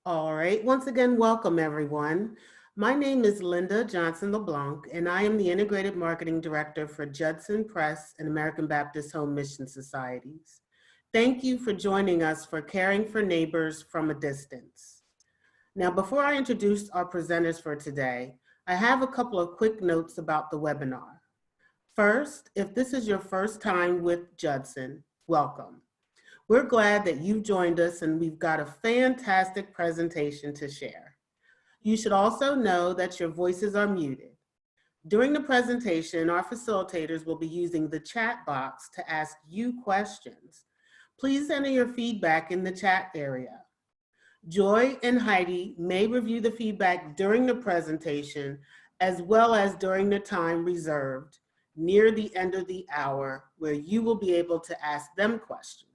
All right, once again, welcome everyone. My name is Linda Johnson LeBlanc, and I am the Integrated Marketing Director for Judson Press and American Baptist Home Mission Societies. Thank you for joining us for Caring for Neighbors from a Distance. Now, before I introduce our presenters for today, I have a couple of quick notes about the webinar. First, if this is your first time with Judson, welcome. We're glad that you joined us and we've got a fantastic presentation to share. You should also know that your voices are muted. During the presentation, our facilitators will be using the chat box to ask you questions. Please enter your feedback in the chat area. Joy and Heidi may review the feedback during the presentation as well as during the time reserved near the end of the hour where you will be able to ask them questions.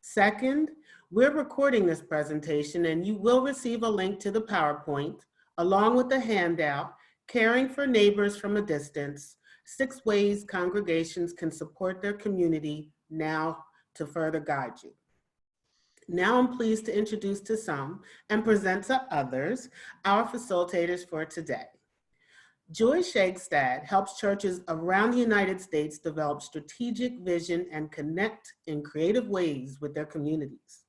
Second, we're recording this presentation and you will receive a link to the PowerPoint along with the handout, Caring for Neighbors from a Distance, 6 Ways Congregations Can Support Their Community Now, to further guide you. Now I'm pleased to introduce to some and present to others our facilitators for today. Joy Skjegstad helps churches around the United States develop strategic vision and connect in creative ways with their communities.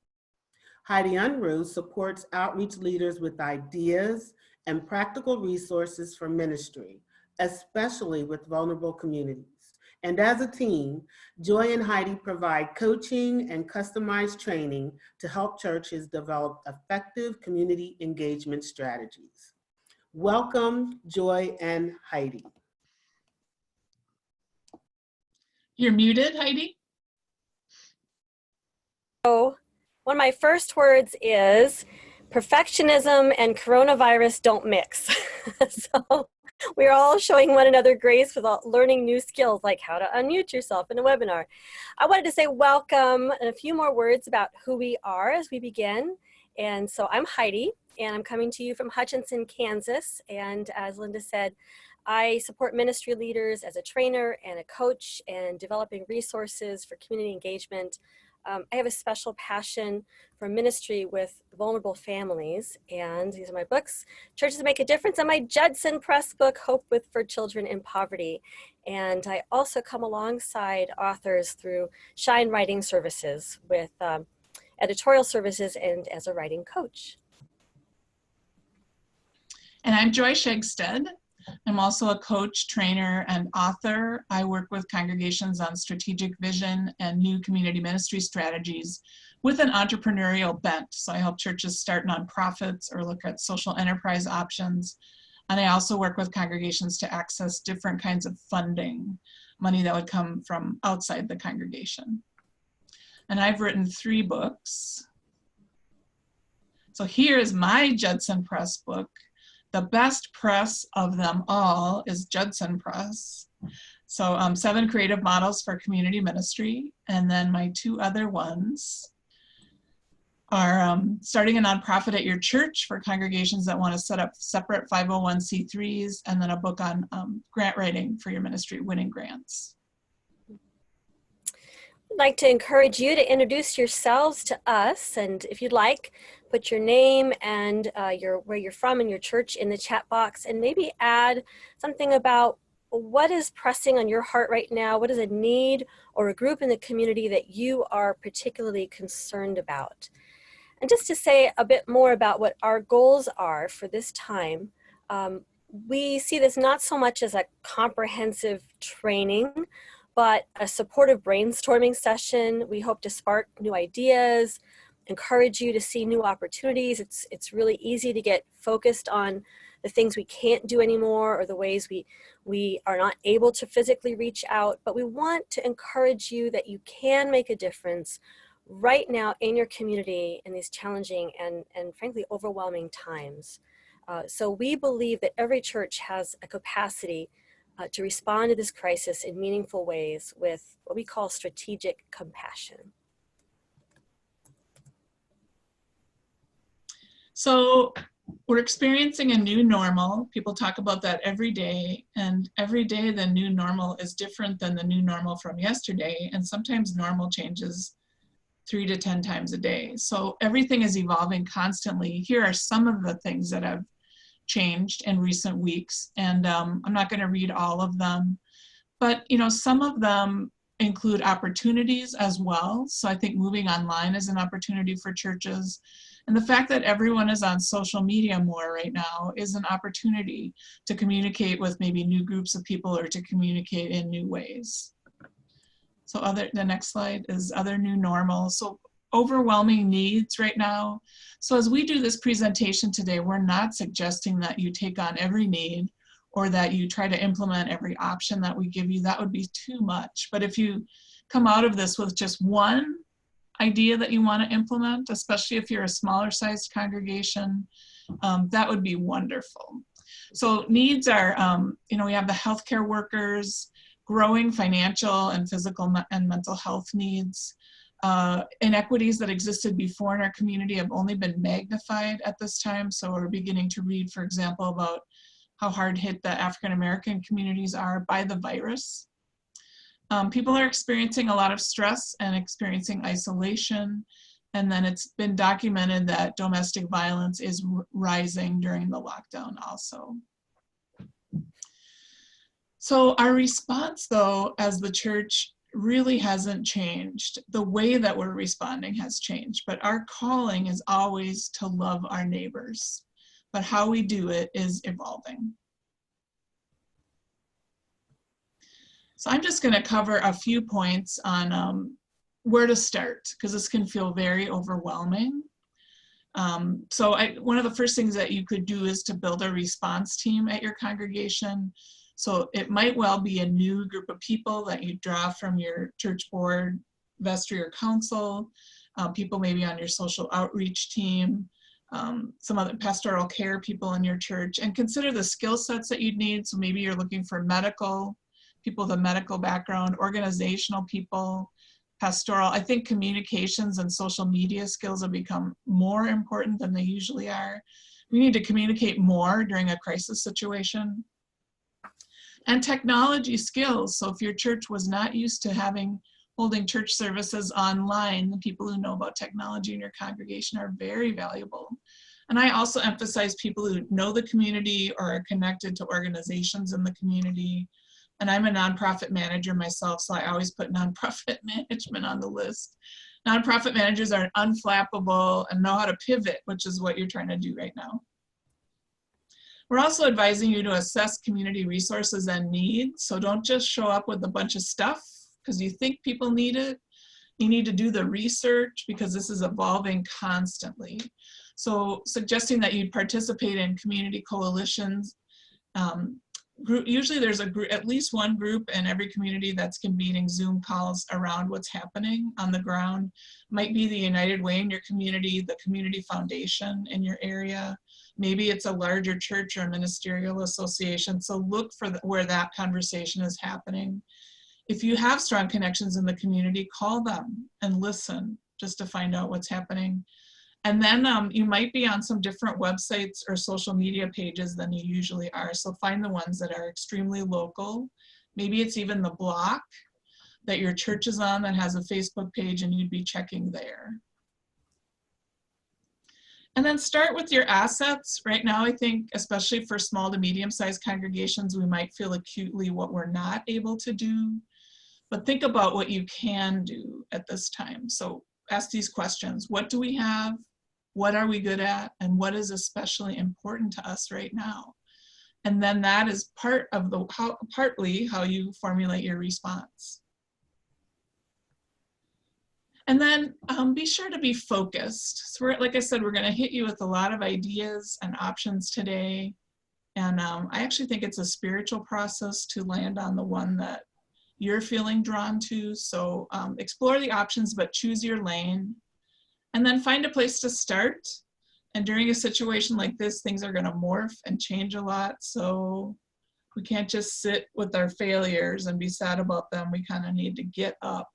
Heidi Unruh supports outreach leaders with ideas and practical resources for ministry, especially with vulnerable communities. And as a team, Joy and Heidi provide coaching and customized training to help churches develop effective community engagement strategies. Welcome, Joy and Heidi. You're muted, Heidi. So one of my first words is perfectionism and coronavirus don't mix. So we're all showing one another grace with learning new skills like how to unmute yourself in a webinar. I wanted to say welcome and a few more words about who we are as we begin. And so I'm Heidi, and I'm coming to you from Hutchinson, Kansas. And as Linda said, I support ministry leaders as a trainer and a coach and developing resources for community engagement. I have a special passion for ministry with vulnerable families, and these are my books, Churches That Make a Difference, and my Judson Press book, Hope for Children in Poverty. And I also come alongside authors through Shine Writing Services with editorial services and as a writing coach. And I'm Joy Skjegstad. I'm also a coach, trainer, and author. I work with congregations on strategic vision and new community ministry strategies with an entrepreneurial bent. So I help churches start nonprofits or look at social enterprise options. And I also work with congregations to access different kinds of funding, money that would come from outside the congregation. And I've written 3 books. So here is my Judson Press book. The best press of them all is Judson Press. So 7 creative models for community ministry. And then my 2 other ones are starting a nonprofit at your church for congregations that want to set up separate 501c3s, and then a book on grant writing for your ministry, winning grants. I'd like to encourage you to introduce yourselves to us, and if you'd like, put your name and where you're from and your church in the chat box, and maybe add something about what is pressing on your heart right now, what is a need or a group in the community that you are particularly concerned about. And just to say a bit more about what our goals are for this time, we see this not so much as a comprehensive training, but a supportive brainstorming session. We hope to spark new ideas, encourage you to see new opportunities. It's really easy to get focused on the things we can't do anymore or the ways we are not able to physically reach out, but we want to encourage you that you can make a difference right now in your community in these challenging and frankly overwhelming times. So we believe that every church has a capacity to respond to this crisis in meaningful ways with what we call strategic compassion. So we're experiencing a new normal. People talk about that every day, and every day the new normal is different than the new normal from yesterday, and sometimes normal changes 3 to 10 times a day. So everything is evolving constantly. Here are some of the things that have changed in recent weeks, and I'm not going to read all of them, but some of them include opportunities as well. So I think moving online is an opportunity for churches, and the fact that everyone is on social media more right now is an opportunity to communicate with maybe new groups of people or to communicate in new ways. So the next slide is other new normal. So overwhelming needs right now. So as we do this presentation today, we're not suggesting that you take on every need or that you try to implement every option that we give you. That would be too much. But if you come out of this with just one idea that you want to implement, especially if you're a smaller sized congregation, that would be wonderful. So needs are, we have the healthcare workers, growing financial and physical and mental health needs. Inequities that existed before in our community have only been magnified at this time. So we're beginning to read, for example, about how hard hit the African American communities are by the virus. People are experiencing a lot of stress and experiencing isolation. And then it's been documented that domestic violence is rising during the lockdown also. So our response, though, as the church really hasn't changed. The way that we're responding has changed, but our calling is always to love our neighbors. But how we do it is evolving. So I'm just going to cover a few points on where to start, because this can feel very overwhelming. So one of the first things that you could do is to build a response team at your congregation. So it might well be a new group of people that you draw from your church board, vestry, or council, people maybe on your social outreach team, some other pastoral care people in your church, and consider the skill sets that you'd need. So maybe you're looking for medical, people with a medical background, organizational people, pastoral. I think communications and social media skills have become more important than they usually are. We need to communicate more during a crisis situation. And technology skills. So if your church was not used to holding church services online, the people who know about technology in your congregation are very valuable. And I also emphasize people who know the community or are connected to organizations in the community. And I'm a nonprofit manager myself, so I always put nonprofit management on the list. Nonprofit managers are unflappable and know how to pivot, which is what you're trying to do right now. We're also advising you to assess community resources and needs. So don't just show up with a bunch of stuff because you think people need it. You need to do the research because this is evolving constantly. So suggesting that you participate in community coalitions. Usually there's at least one group in every community that's convening Zoom calls around what's happening on the ground. Might be the United Way in your community, the community foundation in your area. Maybe it's a larger church or ministerial association. So look for where that conversation is happening. If you have strong connections in the community, call them and listen just to find out what's happening. And then you might be on some different websites or social media pages than you usually are. So find the ones that are extremely local. Maybe it's even the block that your church is on that has a Facebook page and you'd be checking there. And then start with your assets. Right now, I think, especially for small to medium-sized congregations, we might feel acutely what we're not able to do. But think about what you can do at this time. So ask these questions. What do we have? What are we good at? And what is especially important to us right now? And then that is partly how you formulate your response. And then be sure to be focused. So like I said, we're going to hit you with a lot of ideas and options today. And I actually think it's a spiritual process to land on the one that you're feeling drawn to. So explore the options, but choose your lane. And then find a place to start. And during a situation like this, things are going to morph and change a lot. So we can't just sit with our failures and be sad about them. We kind of need to get up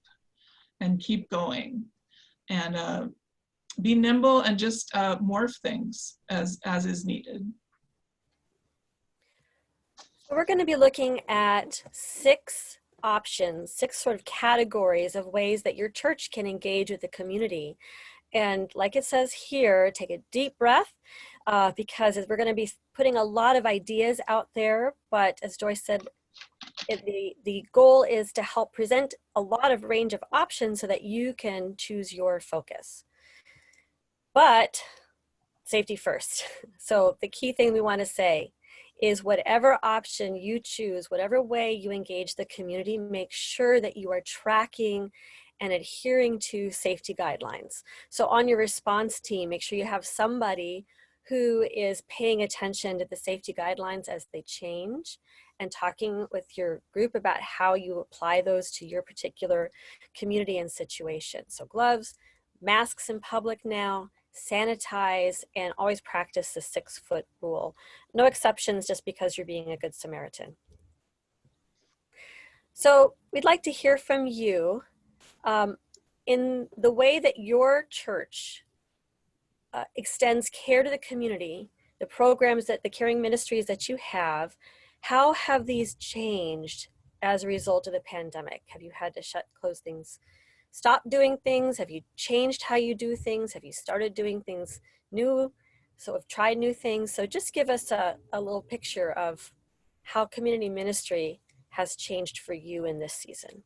and keep going and be nimble and just morph things as is needed. We're going to be looking at 6 options, 6 sort of categories of ways that your church can engage with the community. And like it says here, take a deep breath because we're going to be putting a lot of ideas out there. But as Joyce said, the goal is to help present a lot of range of options so that you can choose your focus. But safety first. So the key thing we want to say is whatever option you choose, whatever way you engage the community, make sure that you are tracking and adhering to safety guidelines. So on your response team, make sure you have somebody who is paying attention to the safety guidelines as they change and talking with your group about how you apply those to your particular community and situation. So gloves, masks in public now, sanitize, and always practice the 6-foot rule. No exceptions just because you're being a good Samaritan. So we'd like to hear from you in the way that your church extends care to the community, the programs that the caring ministries that you have, how have these changed as a result of the pandemic? Have you had to close things, stop doing things? Have you changed how you do things? Have you started doing things new? So have tried new things. So just give us a little picture of how community ministry has changed for you in this season.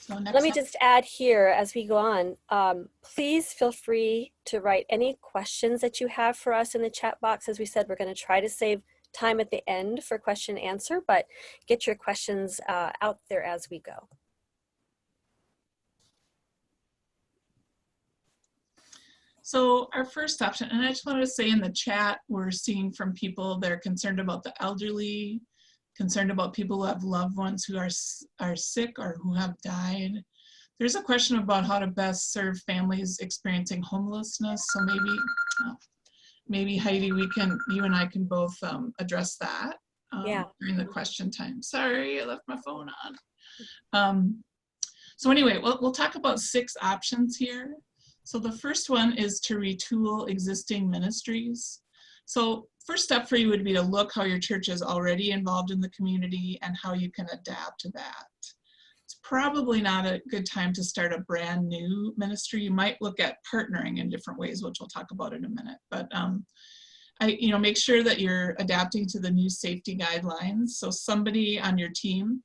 So Let me just add here as we go on, please feel free to write any questions that you have for us in the chat box. As we said, we're going to try to save time at the end for question and answer, but get your questions out there as we go. So our first option, and I just wanted to say in the chat, we're seeing from people that are concerned about the elderly, concerned about people who have loved ones who are sick or who have died. There's a question about how to best serve families experiencing homelessness. So maybe Heidi, you and I can both address that during the question time. Sorry, I left my phone on. So anyway, we'll talk about 6 options here. So the first one is to retool existing ministries. So first step for you would be to look how your church is already involved in the community and how you can adapt to that. It's probably not a good time to start a brand new ministry. You might look at partnering in different ways, which we'll talk about in a minute. But make sure that you're adapting to the new safety guidelines. So somebody on your team,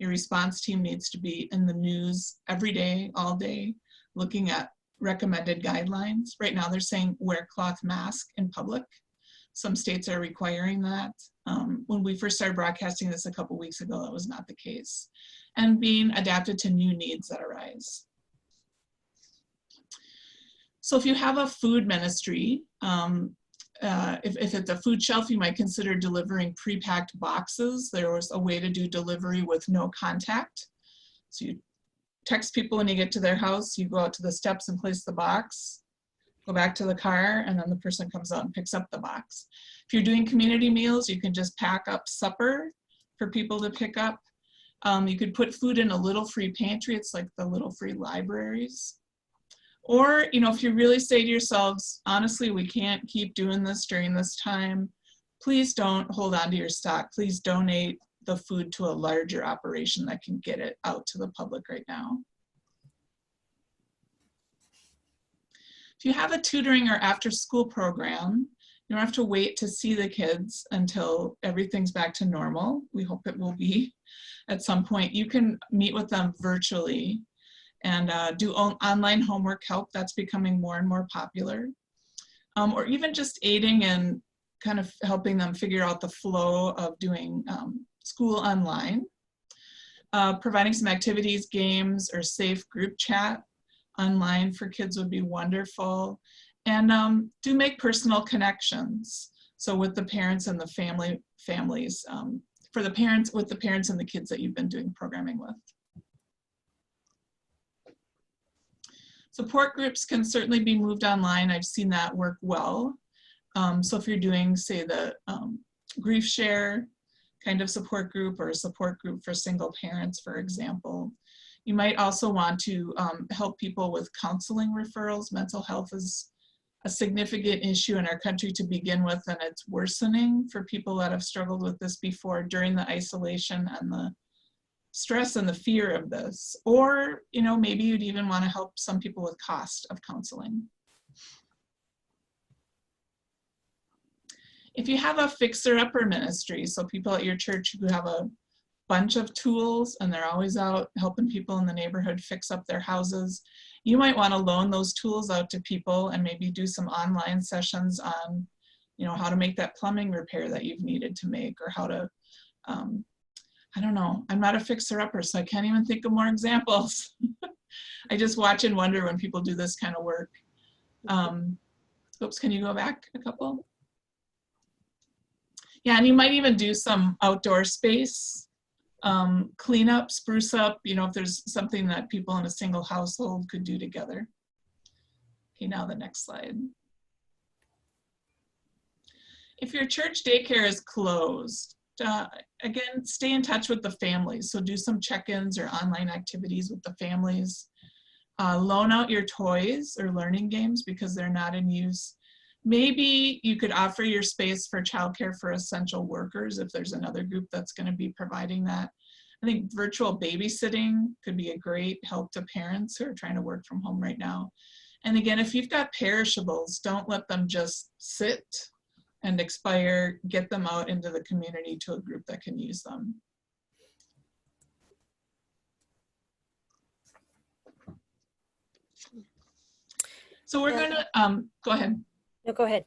your response team, needs to be in the news every day, all day, looking at recommended guidelines. Right now they're saying wear cloth mask in public. Some states are requiring that. When we first started broadcasting this a couple weeks ago, that was not the case. And being adapted to new needs that arise. So if you have a food ministry, if it's a food shelf, you might consider delivering pre-packed boxes. There was a way to do delivery with no contact. So you text people when you get to their house, you go out to the steps and place the box, go back to the car, and then the person comes out and picks up the box. If you're doing community meals, you can just pack up supper for people to pick up. You could put food in a little free pantry. It's like the little free libraries. Or, if you really say to yourselves, honestly, we can't keep doing this during this time, please don't hold on to your stock. Please donate the food to a larger operation that can get it out to the public right now. If you have a tutoring or after school program, you don't have to wait to see the kids until everything's back to normal. We hope it will be at some point. You can meet with them virtually and do online homework help. That's becoming more and more popular. Or even just aiding and kind of helping them figure out the flow of doing school online. Providing some activities, games, or safe group chat online for kids would be wonderful. And do make personal connections. So with the parents and the families, for the parents, with the parents and the kids that you've been doing programming with. Support groups can certainly be moved online. I've seen that work well. So if you're doing, say, the grief share kind of support group or a support group for single parents, for example, you might also want to help people with counseling referrals. Mental health is a significant issue in our country to begin with, and it's worsening for people that have struggled with this before during the isolation and the stress and the fear of this. Or, you know, maybe you'd even want to help some people with cost of counseling. If you have a fixer-upper ministry, so people at your church who have a bunch of tools and they're always out helping people in the neighborhood fix up their houses, you might want to loan those tools out to people and maybe do some online sessions on, you know, how to make that plumbing repair that you've needed to make, or how to, I don't know, I'm not a fixer-upper, so I can't even think of more examples. I just watch and wonder when people do this kind of work. Oops, can you go back a couple? Yeah, and you might even do some outdoor space clean up, spruce up, you know, if there's something that people in a single household could do together. Okay, now the next slide. If your church daycare is closed, again, stay in touch with the families. So do some check-ins or online activities with the families. Loan out your toys or learning games because they're not in use. Maybe you could offer your space for childcare for essential workers if there's another group that's going to be providing that. I think virtual babysitting could be a great help to parents who are trying to work from home right now. And again, if you've got perishables, don't let them just sit and expire. Get them out into the community to a group that can use them. So we're going to, go ahead. No, go ahead.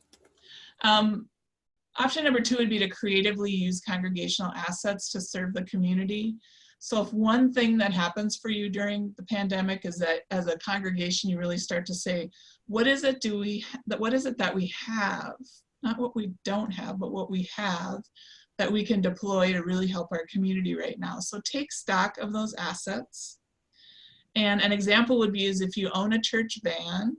Option number 2 would be to creatively use congregational assets to serve the community. So if one thing that happens for you during the pandemic is that as a congregation, you really start to say, what is it that we have, not what we don't have, but what we have that we can deploy to really help our community right now. So take stock of those assets. And an example would be is if you own a church van,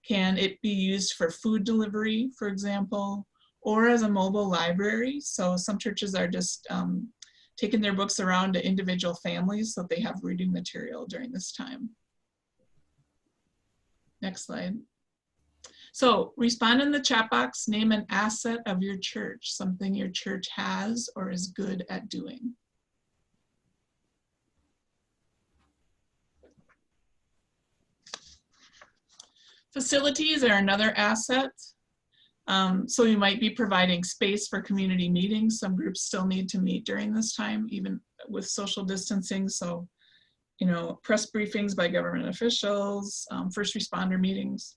can it be used for food delivery, for example, or as a mobile library? So some churches are just taking their books around to individual families so that they have reading material during this time. Next slide. So respond in the chat box, name an asset of your church, something your church has or is good at doing. Facilities are another asset. So you might be providing space for community meetings. Some groups still need to meet during this time, even with social distancing. So, you know, press briefings by government officials, first responder meetings.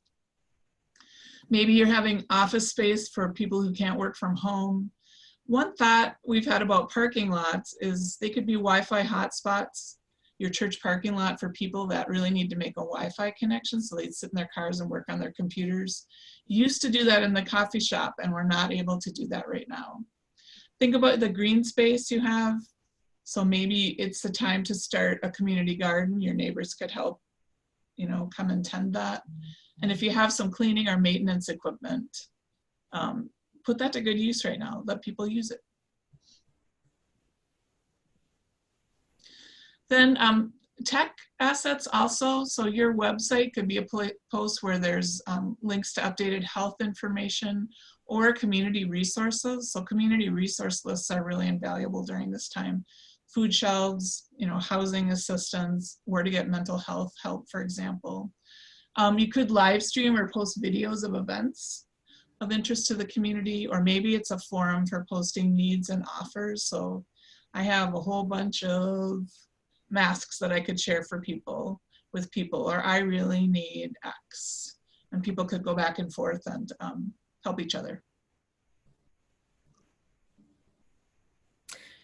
Maybe you're having office space for people who can't work from home. One thought we've had about parking lots is they could be Wi-Fi hotspots, your church parking lot for people that really need to make a Wi-Fi connection so they'd sit in their cars and work on their computers. Used to do that in the coffee shop and we're not able to do that right now. Think about the green space you have. So maybe it's the time to start a community garden. Your neighbors could help, you know, come and tend that. And if you have some cleaning or maintenance equipment, put that to good use right now. Let people use it. Then tech assets also, so your website could be a post where there's links to updated health information or community resources. So community resource lists are really invaluable during this time. Food shelves, you know, housing assistance, where to get mental health help, for example. You could live stream or post videos of events of interest to the community, or maybe it's a forum for posting needs and offers. So I have a whole bunch of masks that I could share for people with people, or I really need X. And people could go back and forth and help each other.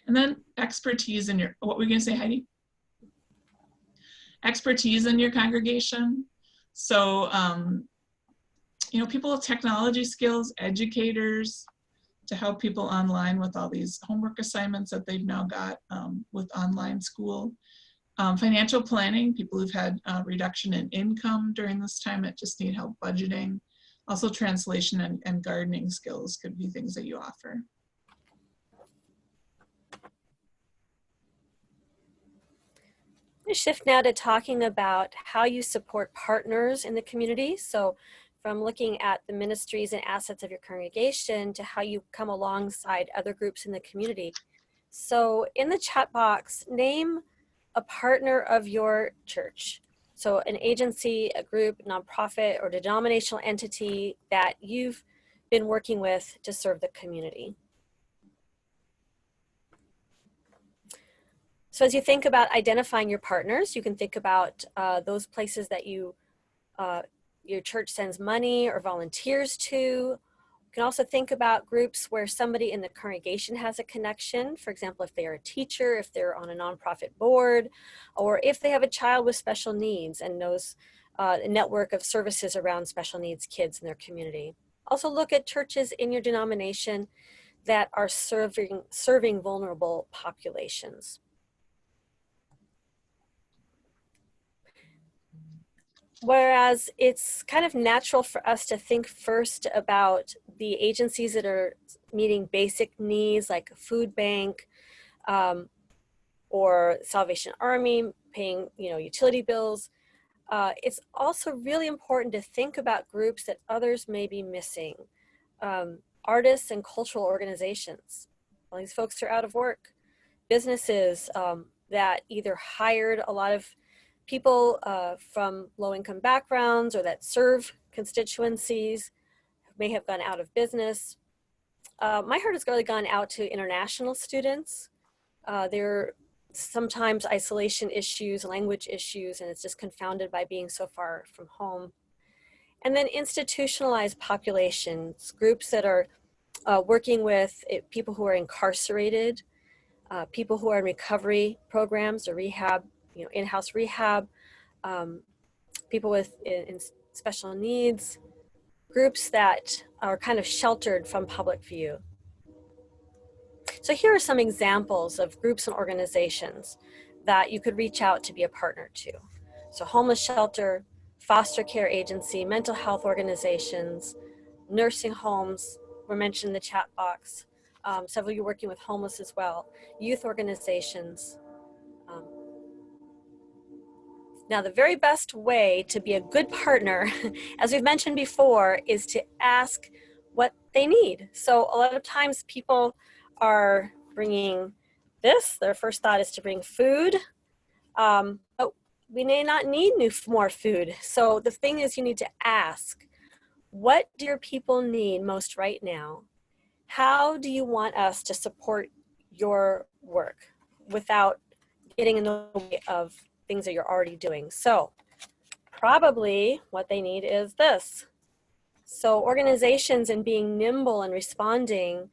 And then expertise in your, what were you gonna say, Heidi? Expertise in your congregation. So, you know, people with technology skills, educators, to help people online with all these homework assignments that they've now got with online school. Financial planning, people who've had a reduction in income during this time that just need help budgeting. Also translation and gardening skills could be things that you offer. I'm going to shift now to talking about how you support partners in the community. So from looking at the ministries and assets of your congregation to how you come alongside other groups in the community. So in the chat box, name a partner of your church. So an agency, a group, nonprofit, or denominational entity that you've been working with to serve the community. So as you think about identifying your partners, you can think about those places that your church sends money or volunteers to. You can also think about groups where somebody in the congregation has a connection. For example, if they are a teacher, if they're on a nonprofit board, or if they have a child with special needs and knows a network of services around special needs kids in their community. Also look at churches in your denomination that are serving vulnerable populations. Whereas it's kind of natural for us to think first about the agencies that are meeting basic needs like a food bank or Salvation Army, paying utility bills. It's also really important to think about groups that others may be missing. Artists and cultural organizations. Well, these folks are out of work. Businesses that either hired a lot of people from low-income backgrounds or that serve constituencies may have gone out of business. My heart has really gone out to international students. There are sometimes isolation issues, language issues, and it's just confounded by being so far from home. And then institutionalized populations, groups that are working with people who are incarcerated, people who are in recovery programs or rehab, in-house rehab, people with in special needs, groups that are kind of sheltered from public view. So here are some examples of groups and organizations that you could reach out to be a partner to. So homeless shelter, foster care agency, mental health organizations, nursing homes were mentioned in the chat box. Several of you working with homeless as well, youth organizations. Now, the very best way to be a good partner, as we've mentioned before, is to ask what they need. So a lot of times people are bringing this. Their first thought is to bring food, but we may not need more food. So the thing is, you need to ask, what do your people need most right now? How do you want us to support your work without getting in the way of things that you're already doing? So probably what they need is this. So organizations and being nimble and responding,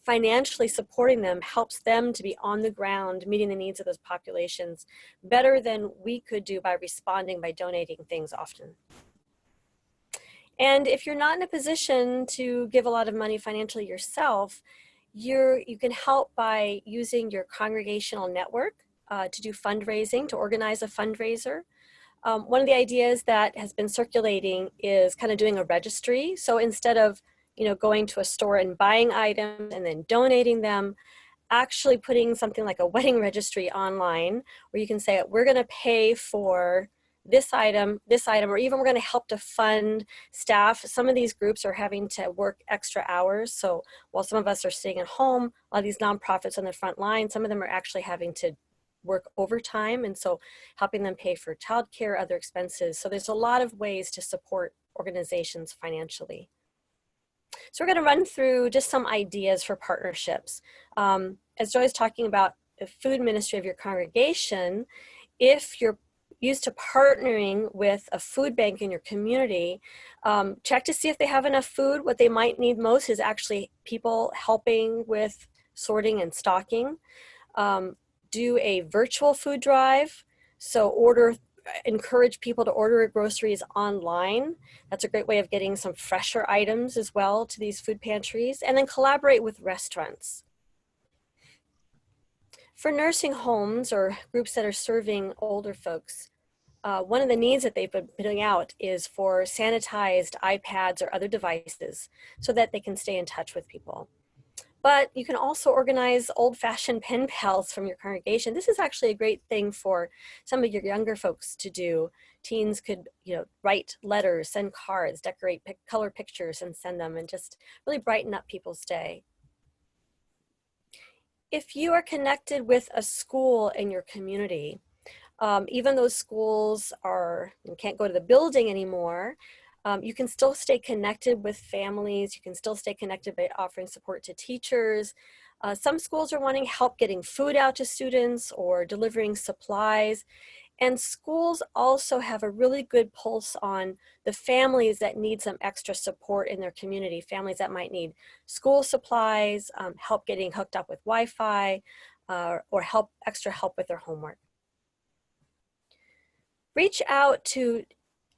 financially supporting them helps them to be on the ground, meeting the needs of those populations better than we could do by responding by donating things often. And if you're not in a position to give a lot of money financially yourself, you can help by using your congregational network to do fundraising, to organize a fundraiser. One of the ideas that has been circulating is kind of doing a registry. So instead of going to a store and buying items and then donating them, actually putting something like a wedding registry online where you can say, we're going to pay for this item, or even we're going to help to fund staff. Some of these groups are having to work extra hours. So while some of us are staying at home, a lot of these nonprofits on the front line, some of them are actually having to work overtime. And so helping them pay for childcare, other expenses. So there's a lot of ways to support organizations financially. So we're going to run through just some ideas for partnerships. As Joy's talking about the food ministry of your congregation, if you're used to partnering with a food bank in your community, check to see if they have enough food. What they might need most is actually people helping with sorting and stocking. Do a virtual food drive. So encourage people to order groceries online. That's a great way of getting some fresher items as well to these food pantries. And then collaborate with restaurants. For nursing homes or groups that are serving older folks, one of the needs that they've been putting out is for sanitized iPads or other devices so that they can stay in touch with people. But you can also organize old-fashioned pen pals from your congregation. This is actually a great thing for some of your younger folks to do. Teens could, write letters, send cards, decorate color pictures and send them, and just really brighten up people's day. If you are connected with a school in your community, even though schools can't go to the building anymore, you can still stay connected with families. You can still stay connected by offering support to teachers. Some schools are wanting help getting food out to students or delivering supplies. And schools also have a really good pulse on the families that need some extra support in their community, families that might need school supplies, help getting hooked up with Wi-Fi, or extra help with their homework. Reach out to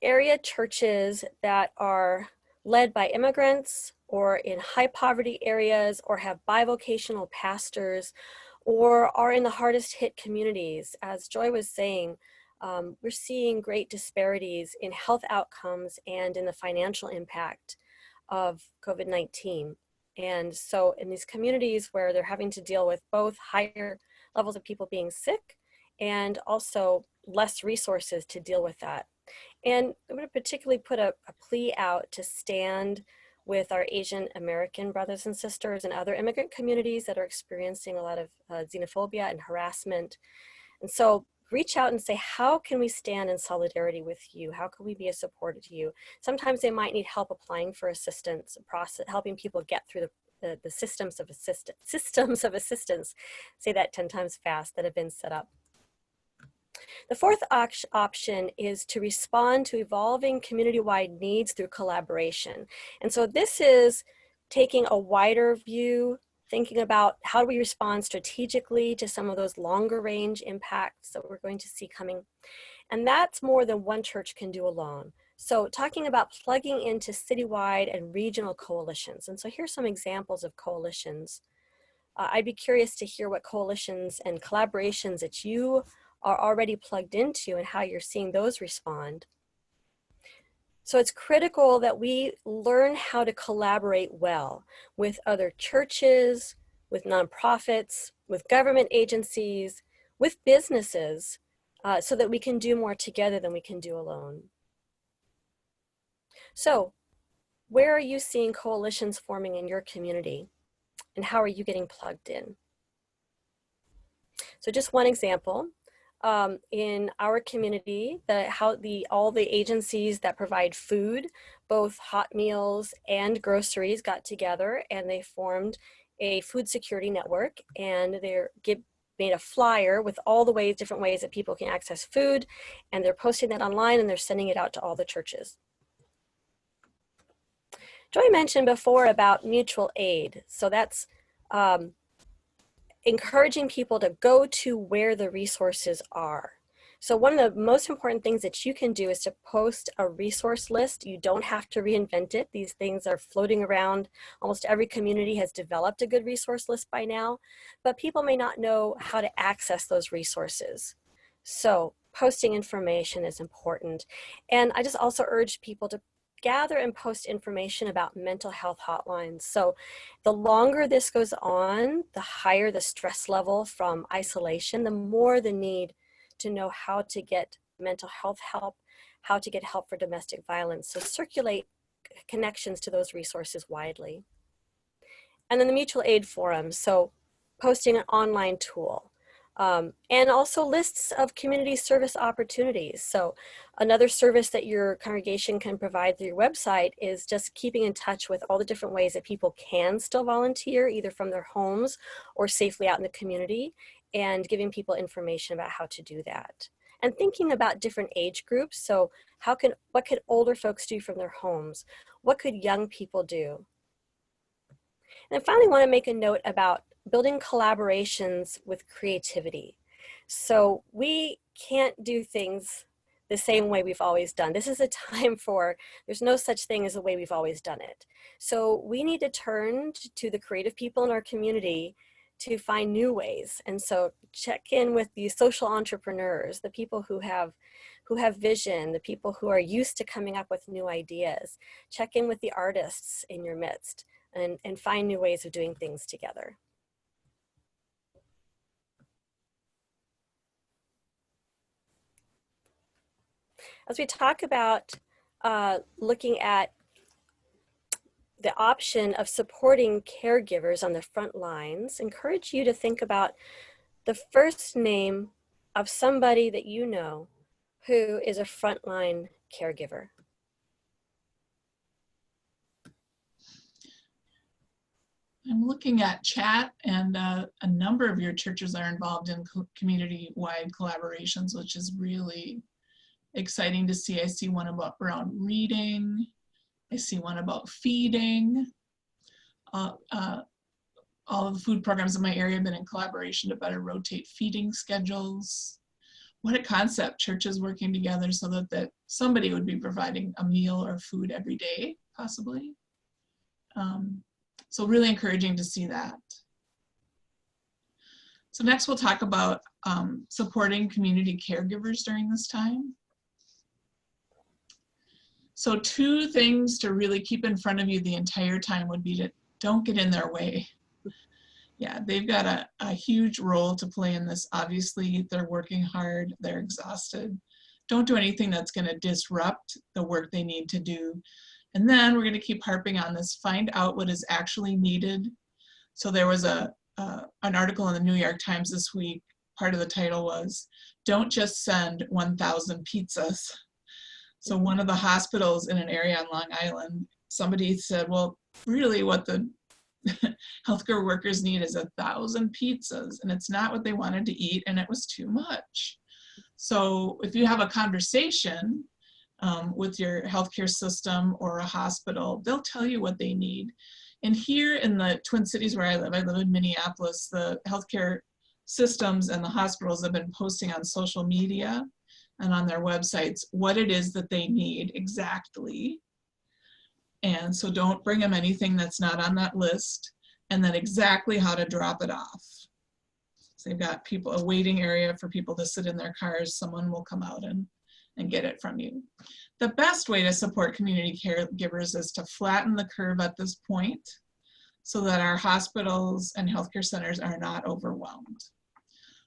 area churches that are led by immigrants or in high poverty areas or have bivocational pastors or are in the hardest hit communities. As Joy was saying, we're seeing great disparities in health outcomes and in the financial impact of COVID-19. And so in these communities where they're having to deal with both higher levels of people being sick and also less resources to deal with that. And I'm going to particularly put a plea out to stand with our Asian American brothers and sisters and other immigrant communities that are experiencing a lot of xenophobia and harassment. And so reach out and say, how can we stand in solidarity with you? How can we be a support to you? Sometimes they might need help applying for assistance, helping people get through the systems of assistance, say that 10 times fast, that have been set up. The fourth option is to respond to evolving community-wide needs through collaboration. And so this is taking a wider view, thinking about how do we respond strategically to some of those longer range impacts that we're going to see coming. And that's more than one church can do alone. So talking about plugging into citywide and regional coalitions. And so here's some examples of coalitions. I'd be curious to hear what coalitions and collaborations that you are already plugged into and how you're seeing those respond. So it's critical that we learn how to collaborate well with other churches, with nonprofits, with government agencies, with businesses, so that we can do more together than we can do alone. So where are you seeing coalitions forming in your community? And how are you getting plugged in? So just one example. In our community, all the agencies that provide food, both hot meals and groceries, got together and they formed a food security network, and made a flyer with all the different ways that people can access food, and they're posting that online and they're sending it out to all the churches. Joy mentioned before about mutual aid. So that's encouraging people to go to where the resources are. So one of the most important things that you can do is to post a resource list. You don't have to reinvent it. These things are floating around. Almost every community has developed a good resource list by now, but people may not know how to access those resources. So posting information is important. And I just also urge people to gather and post information about mental health hotlines. So the longer this goes on, the higher the stress level from isolation, the more the need to know how to get mental health help, how to get help for domestic violence. So circulate connections to those resources widely. And then the mutual aid forums. So posting an online tool. And also lists of community service opportunities. So another service that your congregation can provide through your website is just keeping in touch with all the different ways that people can still volunteer, either from their homes or safely out in the community, and giving people information about how to do that. And thinking about different age groups. So what could older folks do from their homes? What could young people do? And I finally want to make a note about building collaborations with creativity. So we can't do things the same way we've always done. This is a time there's no such thing as the way we've always done it. So we need to turn to the creative people in our community to find new ways. And so check in with the social entrepreneurs, the people who have vision, the people who are used to coming up with new ideas. Check in with the artists in your midst. and find new ways of doing things together. As we talk about looking at the option of supporting caregivers on the front lines, encourage you to think about the first name of somebody that you know who is a frontline caregiver. I'm looking at chat, and a number of your churches are involved in community-wide collaborations, which is really exciting to see. I see one about around reading. I see one about feeding. All of the food programs in my area have been in collaboration to better rotate feeding schedules. What a concept, churches working together so that somebody would be providing a meal or food every day, possibly. So really encouraging to see that. So next we'll talk about supporting community caregivers during this time. So 2 things to really keep in front of you the entire time would be to don't get in their way. Yeah, they've got a huge role to play in this. Obviously, they're working hard, they're exhausted. Don't do anything that's going to disrupt the work they need to do. And then we're going to keep harping on this, find out what is actually needed. So there was an article in the New York Times this week. Part of the title was, don't just send 1,000 pizzas. So one of the hospitals in an area on Long Island, somebody said, well, really what the healthcare workers need is 1,000 pizzas, and it's not what they wanted to eat, and it was too much. So if you have a conversation with your healthcare system or a hospital, they'll tell you what they need. And here in the Twin Cities where I live in Minneapolis, the healthcare systems and the hospitals have been posting on social media and on their websites what it is that they need exactly. And so don't bring them anything that's not on that list, and then exactly how to drop it off. So they've got people, a waiting area for people to sit in their cars. Someone will come out and get it from you. The best way to support community caregivers is to flatten the curve at this point so that our hospitals and healthcare centers are not overwhelmed.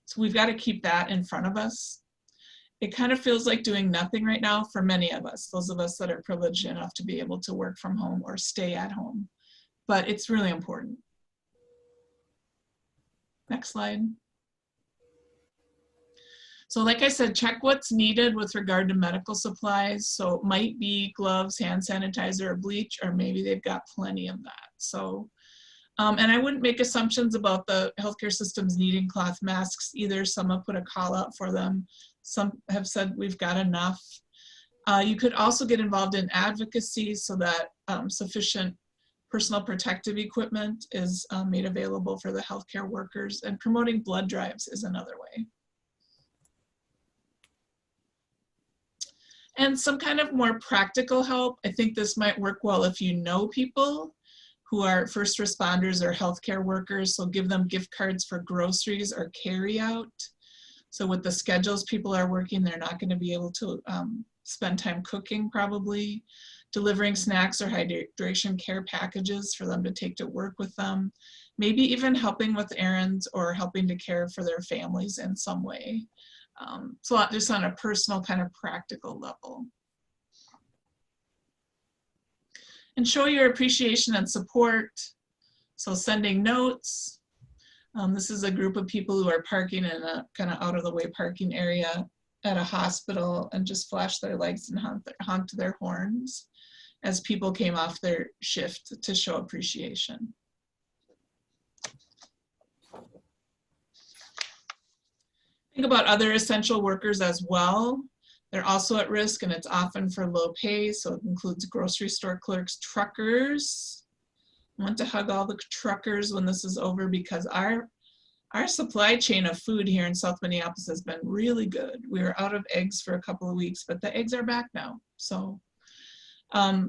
So we've got to keep that in front of us. It kind of feels like doing nothing right now for many of us, those of us that are privileged enough to be able to work from home or stay at home, but it's really important. Next slide. So like I said, check what's needed with regard to medical supplies. So it might be gloves, hand sanitizer, or bleach, or maybe they've got plenty of that. So, and I wouldn't make assumptions about the healthcare systems needing cloth masks either. Some have put a call out for them. Some have said we've got enough. You could also get involved in advocacy so that sufficient personal protective equipment is made available for the healthcare workers, and promoting blood drives is another way. And some kind of more practical help. I think this might work well if you know people who are first responders or healthcare workers. So give them gift cards for groceries or carry out. So with the schedules people are working, they're not going to be able to spend time cooking probably. Delivering snacks or hydration care packages for them to take to work with them. Maybe even helping with errands or helping to care for their families in some way. So just on a personal kind of practical level. And show your appreciation and support. So sending notes. This is a group of people who are parking in a kind of out of the way parking area at a hospital and just flash their lights and honk their horns as people came off their shift to show appreciation. Think about other essential workers as well. They're also at risk, and it's often for low pay, so it includes grocery store clerks, truckers. I want to hug all the truckers when this is over, because our supply chain of food here in South Minneapolis has been really good. We were out of eggs for a couple of weeks, but the eggs are back now. So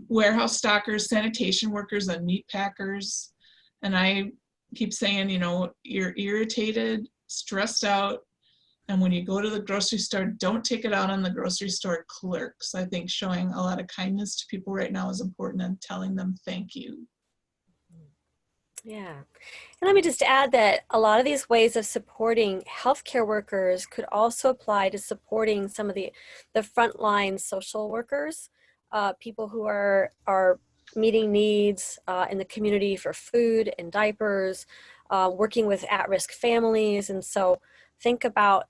warehouse stockers, sanitation workers, and meat packers. And I keep saying, you know, you're irritated, stressed out, and when you go to the grocery store, don't take it out on the grocery store clerks. I think showing a lot of kindness to people right now is important, and telling them thank you. Yeah. And let me just add that a lot of these ways of supporting healthcare workers could also apply to supporting some of the frontline social workers, people who are meeting needs in the community for food and diapers, working with at-risk families. And so think about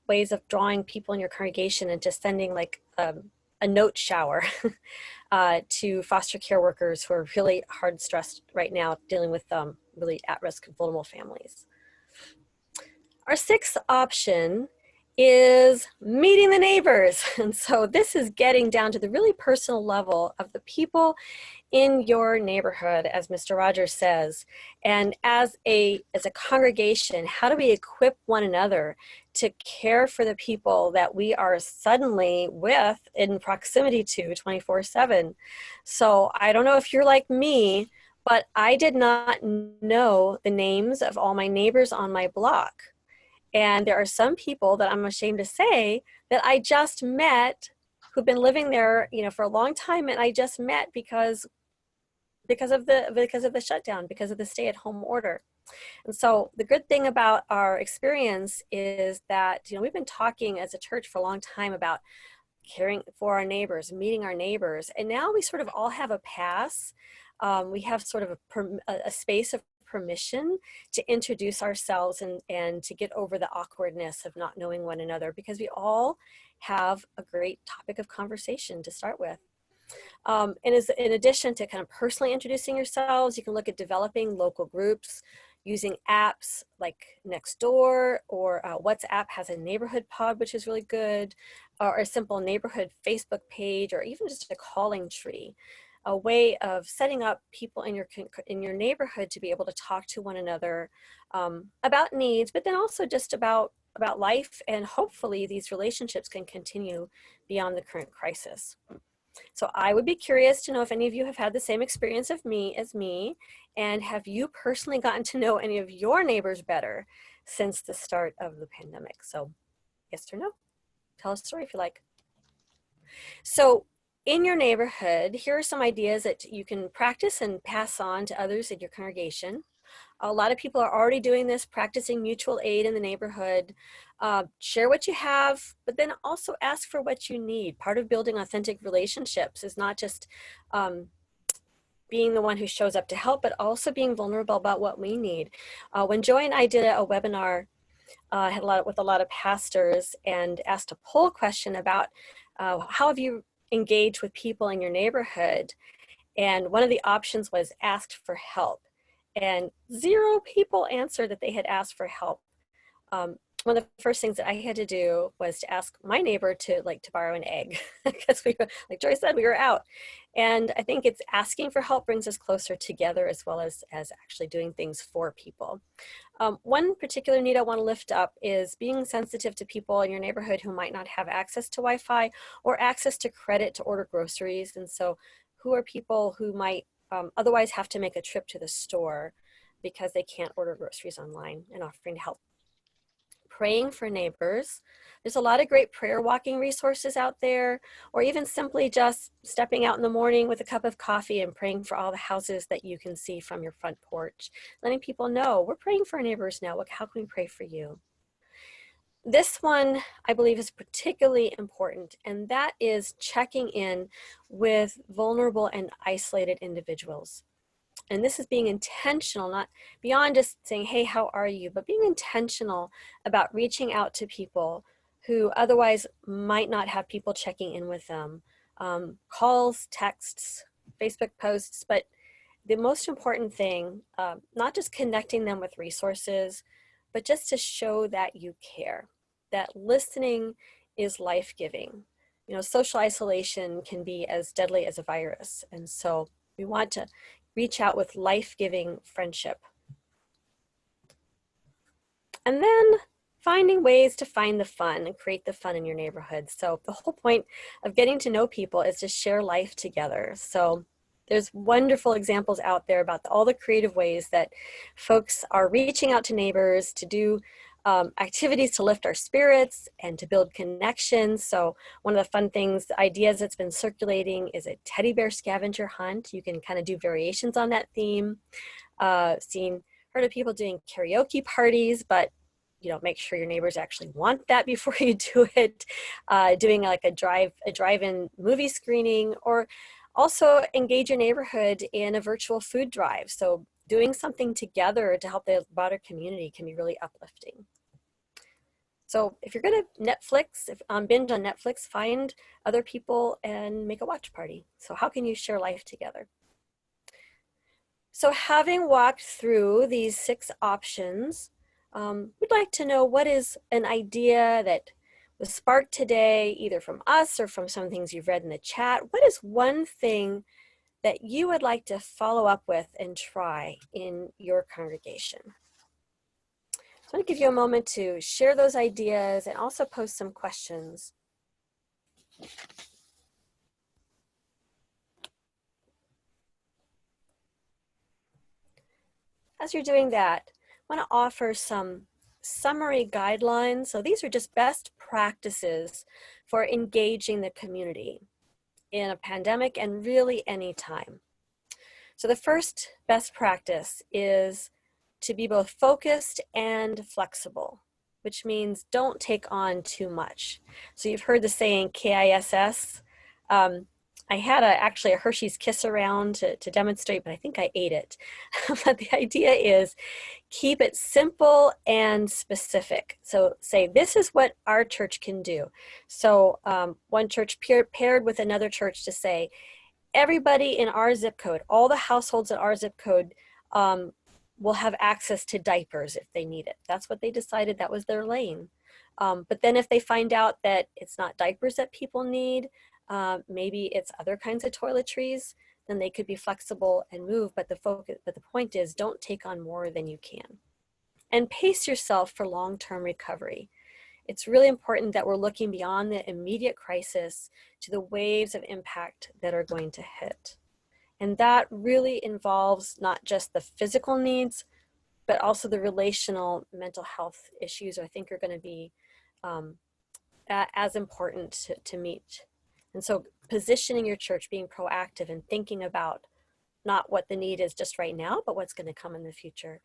ways of drawing people in your congregation into sending like a note shower to foster care workers who are really hard stressed right now, dealing with really at-risk vulnerable families. Our sixth option is meeting the neighbors. And so this is getting down to the really personal level of the people in your neighborhood, as Mr. Rogers says. And as a congregation, how do we equip one another to care for the people that we are suddenly with in proximity to 24/7? So I don't know if you're like me, but I did not know the names of all my neighbors on my block. And there are some people that I'm ashamed to say that I just met who've been living there, for a long time, and I just met because of the shutdown, because of the stay-at-home order. And so the good thing about our experience is that we've been talking as a church for a long time about caring for our neighbors, meeting our neighbors, and now we sort of all have a pass. We have sort of a space of permission to introduce ourselves and to get over the awkwardness of not knowing one another, because we all have a great topic of conversation to start with. And in addition to kind of personally introducing yourselves, you can look at developing local groups using apps like Nextdoor, or WhatsApp has a neighborhood pod, which is really good, or a simple neighborhood Facebook page, or even just a calling tree. A way of setting up people in your neighborhood to be able to talk to one another about needs, but then also just about life, and hopefully these relationships can continue beyond the current crisis. So I would be curious to know if any of you have had the same experience as me, and have you personally gotten to know any of your neighbors better since the start of the pandemic? So yes or no? Tell us a story if you like. So in your neighborhood, here are some ideas that you can practice and pass on to others in your congregation. A lot of people are already doing this, practicing mutual aid in the neighborhood. Share what you have, but then also ask for what you need. Part of building authentic relationships is not just being the one who shows up to help, but also being vulnerable about what we need. When Joy and I did a webinar with a lot of pastors, and asked a poll question about how have you engaged with people in your neighborhood, and one of the options was asked for help. And 0 people answered that they had asked for help. One of the first things that I had to do was to ask my neighbor to borrow an egg, because we were, like Joy said, we were out. And I think it's asking for help brings us closer together, as well as actually doing things for people. One particular need I want to lift up is being sensitive to people in your neighborhood who might not have access to Wi-Fi or access to credit to order groceries. And so who are people who might otherwise have to make a trip to the store because they can't order groceries online, and offering to help. Praying for neighbors. There's a lot of great prayer walking resources out there, or even simply just stepping out in the morning with a cup of coffee and praying for all the houses that you can see from your front porch. Letting people know, we're praying for our neighbors now. How can we pray for you? This one, I believe, is particularly important, and that is checking in with vulnerable and isolated individuals. And this is being intentional, not beyond just saying, hey, how are you, but being intentional about reaching out to people who otherwise might not have people checking in with them. Calls, texts, Facebook posts, but the most important thing, not just connecting them with resources, but just to show that you care, that listening is life-giving. Social isolation can be as deadly as a virus. And so we want to reach out with life-giving friendship. And then finding ways to find the fun and create the fun in your neighborhood. So the whole point of getting to know people is to share life together. So there's wonderful examples out there about all the creative ways that folks are reaching out to neighbors to do activities to lift our spirits and to build connections. So one of the fun things, ideas that's been circulating is a teddy bear scavenger hunt. You can kind of do variations on that theme. Heard of people doing karaoke parties, but make sure your neighbors actually want that before you do it. Doing like a drive-in movie screening, or also engage your neighborhood in a virtual food drive. So doing something together to help the broader community can be really uplifting. So if you're going to binge on Netflix, find other people and make a watch party. So how can you share life together? So having walked through these 6 options, we'd like to know, what is an idea that was sparked today, either from us or from some things you've read in the chat? What is one thing that you would like to follow up with and try in your congregation? So I'm going to give you a moment to share those ideas and also post some questions. As you're doing that, I want to offer some summary guidelines. So these are just best practices for engaging the community in a pandemic and really any time. So the first best practice is to be both focused and flexible, which means don't take on too much. So you've heard the saying KISS. I had actually a Hershey's Kiss around to demonstrate, but I think I ate it. But the idea is keep it simple and specific. So say, this is what our church can do. So one church paired with another church to say, everybody in our zip code, all the households in our zip code will have access to diapers if they need it. That's what they decided. That was their lane. But then if they find out that it's not diapers that people need, maybe it's other kinds of toiletries, then they could be flexible and move. But the point is, don't take on more than you can. And pace yourself for long-term recovery. It's really important that we're looking beyond the immediate crisis to the waves of impact that are going to hit. And that really involves not just the physical needs, but also the relational mental health issues, I think, are going to be as important to meet. And so positioning your church, being proactive and thinking about not what the need is just right now, but what's going to come in the future.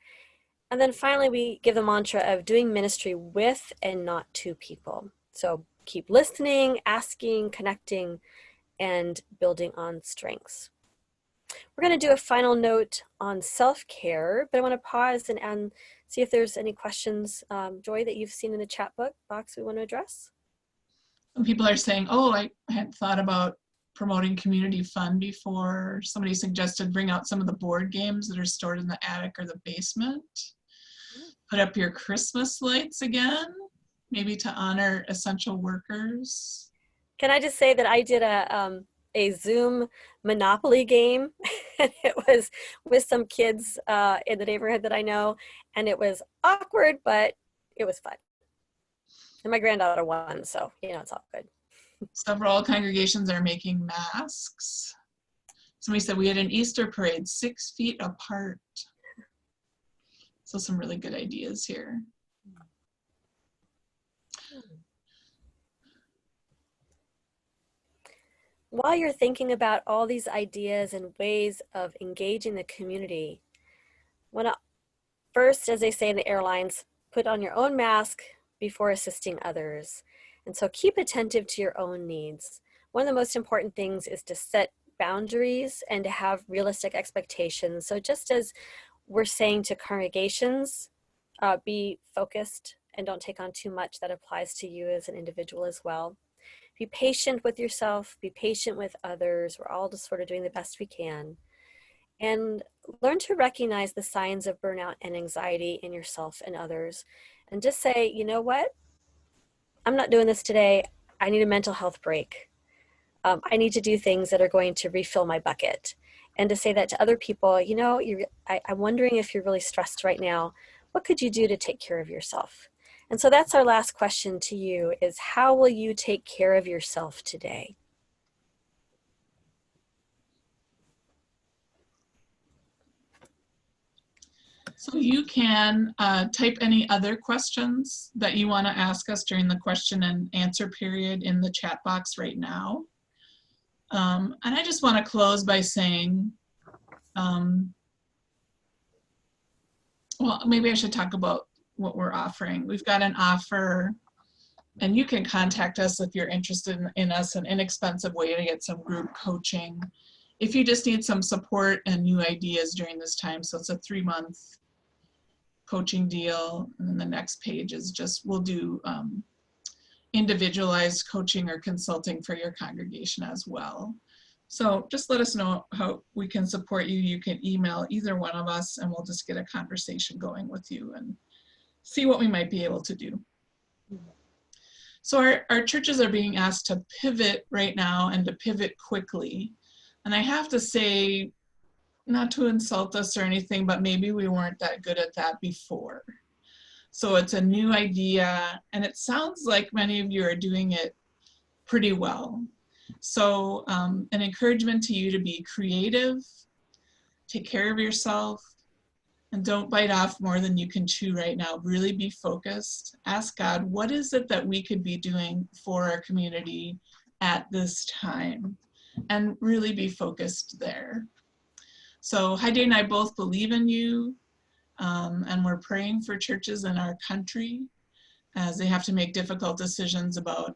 And then finally, we give the mantra of doing ministry with and not to people. So keep listening, asking, connecting, and building on strengths. We're going to do a final note on self-care, but I want to pause and see if there's any questions, Joy, that you've seen in the chat box we want to address. Some people are saying, oh, I hadn't thought about promoting community fun before. Somebody suggested bring out some of the board games that are stored in the attic or the basement. Put up your Christmas lights again, maybe to honor essential workers. Can I just say that I did a Zoom Monopoly game, and it was with some kids in the neighborhood that I know, and it was awkward, but it was fun. And my granddaughter won, so it's all good. Several congregations are making masks. Somebody said we had an Easter parade 6 feet apart. So some really good ideas here. While you're thinking about all these ideas and ways of engaging the community, I want to first, as they say in the airlines, put on your own mask before assisting others. And so keep attentive to your own needs. One of the most important things is to set boundaries and to have realistic expectations. So just as we're saying to congregations, be focused and don't take on too much, that applies to you as an individual as well. Be patient with yourself, be patient with others. We're all just sort of doing the best we can. And learn to recognize the signs of burnout and anxiety in yourself and others. And just say, you know what? I'm not doing this today. I need a mental health break. I need to do things that are going to refill my bucket. And to say that to other people, I'm wondering if you're really stressed right now. What could you do to take care of yourself? And so that's our last question to you, is how will you take care of yourself today? So you can type any other questions that you want to ask us during the question and answer period in the chat box right now. And I just want to close by saying, Well, maybe I should talk about what we're offering. We've got an offer, and you can contact us if you're interested in us, an inexpensive way to get some group coaching. If you just need some support and new ideas during this time, so it's a 3-month coaching deal. And then the next page is just, we'll do individualized coaching or consulting for your congregation as well. So just let us know how we can support you. You can email either one of us and we'll just get a conversation going with you and see what we might be able to do. So our churches are being asked to pivot right now and to pivot quickly. And I have to say, not to insult us or anything, but maybe we weren't that good at that before. So it's a new idea, and it sounds like many of you are doing it pretty well. So an encouragement to you to be creative, take care of yourself, and don't bite off more than you can chew right now. Really be focused. Ask God, what is it that we could be doing for our community at this time? And really be focused there. So Heidi and I both believe in you, and we're praying for churches in our country as they have to make difficult decisions about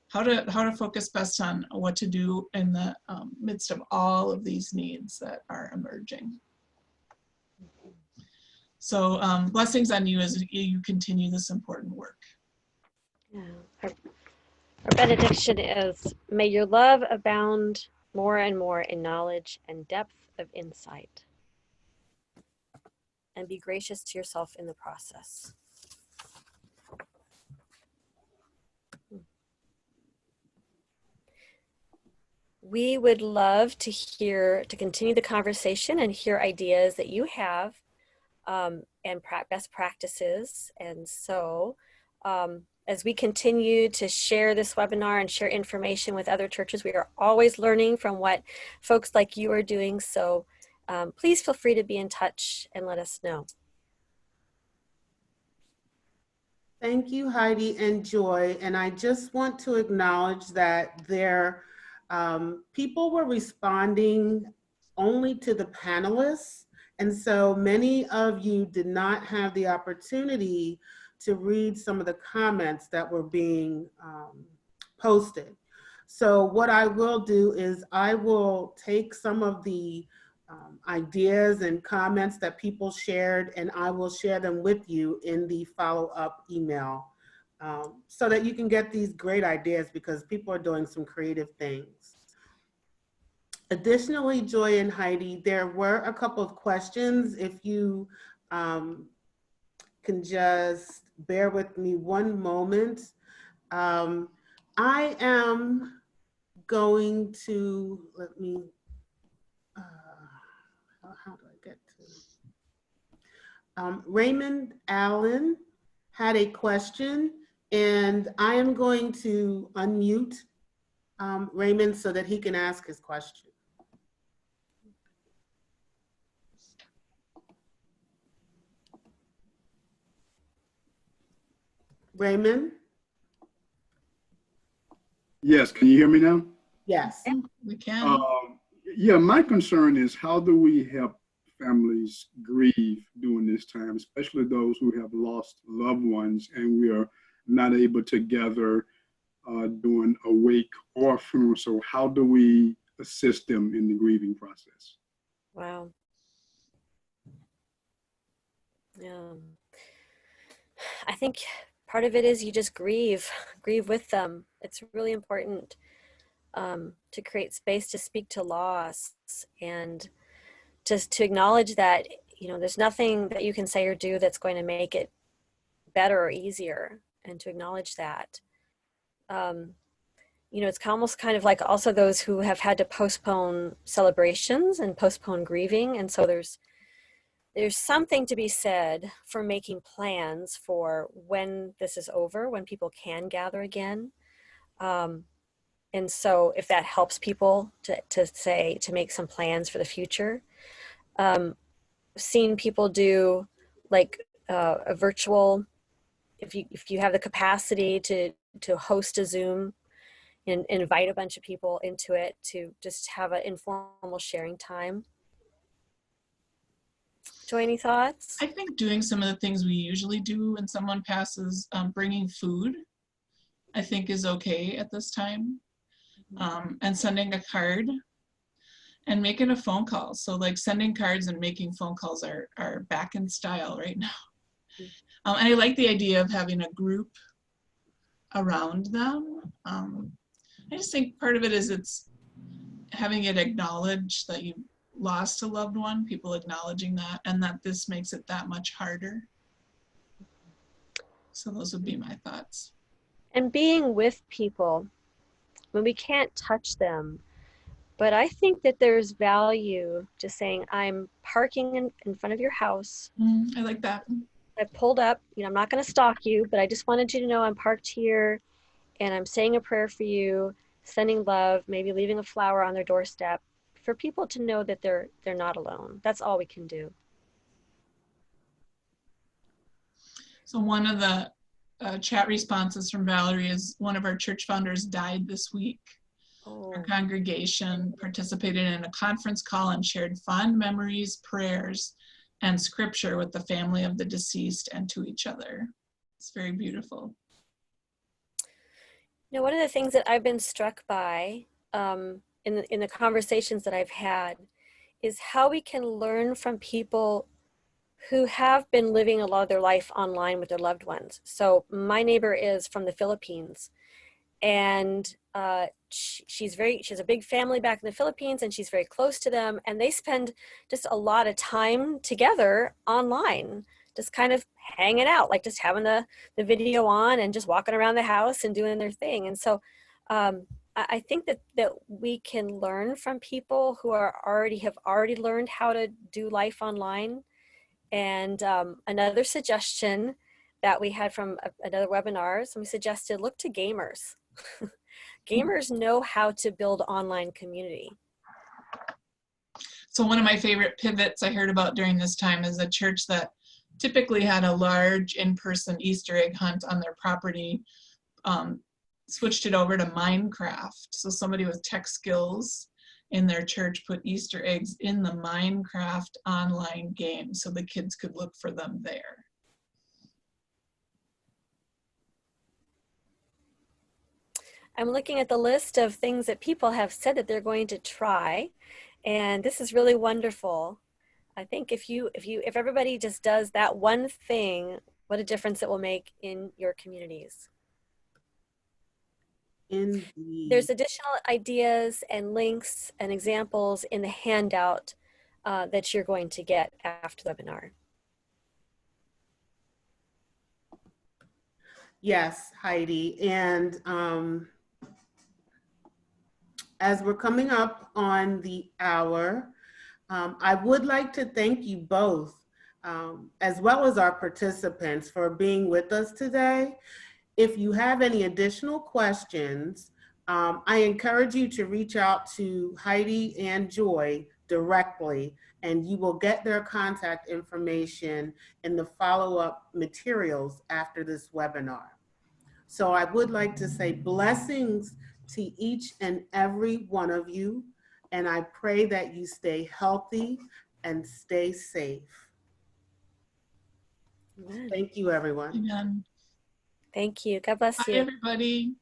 how to focus best on what to do in the midst of all of these needs that are emerging. So blessings on you as you continue this important work. Yeah. Our benediction is, may your love abound more and more in knowledge and depth of insight, and be gracious to yourself in the process. We would love to continue the conversation and hear ideas that you have and best practices. And so as we continue to share this webinar and share information with other churches, we are always learning from what folks like you are doing. So please feel free to be in touch and let us know. Thank you, Heidi and Joy. And I just want to acknowledge that people were responding only to the panelists. And so many of you did not have the opportunity to read some of the comments that were being posted. So what I will do is I will take some of the ideas and comments that people shared, and I will share them with you in the follow-up email so that you can get these great ideas, because people are doing some creative things. Additionally, Joy and Heidi, there were a couple of questions. If you can just bear with me one moment. I am going to, let me, how do I get to? Raymond Allen had a question, and I am going to unmute Raymond so that he can ask his question. Raymond? Yes, can you hear me now? Yes. We can. Yeah, my concern is, how do we help families grieve during this time, especially those who have lost loved ones and we are not able to gather during a wake or a funeral? So how do we assist them in the grieving process? Wow. Yeah. I think part of it is you just grieve with them. It's really important to create space to speak to loss and just to acknowledge that, you know, there's nothing that you can say or do that's going to make it better or easier, and to acknowledge that. You know, it's almost kind of like also those who have had to postpone celebrations and postpone grieving. And so there's something to be said for making plans for when this is over, when people can gather again. And so if that helps people to make some plans for the future, seen people do like a virtual, if you have the capacity to host a Zoom and invite a bunch of people into it to just have an informal sharing time. Joy, any thoughts? I think doing some of the things we usually do when someone passes, bringing food, I think is okay at this time. And sending a card and making a phone call. So like sending cards and making phone calls are back in style right now. And I like the idea of having a group around them. I just think part of it is it's having it acknowledged that you lost a loved one, people acknowledging that, and that this makes it that much harder. So those would be my thoughts. And being with people when we can't touch them. But I think that there's value to saying, I'm parking in front of your house. I like that. I pulled up, I'm not going to stalk you, but I just wanted you to know I'm parked here and I'm saying a prayer for you, sending love, maybe leaving a flower on their doorstep for people to know that they're not alone. That's all we can do. So one of the chat responses from Valerie is one of our church founders died this week. Our congregation participated in a conference call and shared fond memories, prayers, and scripture with the family of the deceased and to each other. It's very beautiful. One of the things that I've been struck by in the conversations that I've had is how we can learn from people who have been living a lot of their life online with their loved ones. So my neighbor is from the Philippines, and she has a big family back in the Philippines, and she's very close to them, and they spend just a lot of time together online, just kind of hanging out, like just having the video on and just walking around the house and doing their thing. And so I think that we can learn from people who have already learned how to do life online. And another suggestion that we had from another webinar, somebody suggested, look to gamers. Gamers know how to build online community. So one of my favorite pivots I heard about during this time is a church that typically had a large in-person Easter egg hunt on their property, switched it over to Minecraft. So somebody with tech skills in their church put Easter eggs in the Minecraft online game so the kids could look for them there. I'm looking at the list of things that people have said that they're going to try, and this is really wonderful. I think if everybody just does that one thing, what a difference it will make in your communities. Indeed. There's additional ideas and links and examples in the handout that you're going to get after the webinar. Yes, Heidi. And as we're coming up on the hour, I would like to thank you both, as well as our participants, for being with us today. If you have any additional questions, I encourage you to reach out to Heidi and Joy directly, and you will get their contact information in the follow-up materials after this webinar. So I would like to say blessings to each and every one of you, and I pray that you stay healthy and stay safe. Amen. Thank you, everyone. Amen. Thank you. God bless you. Bye, everybody.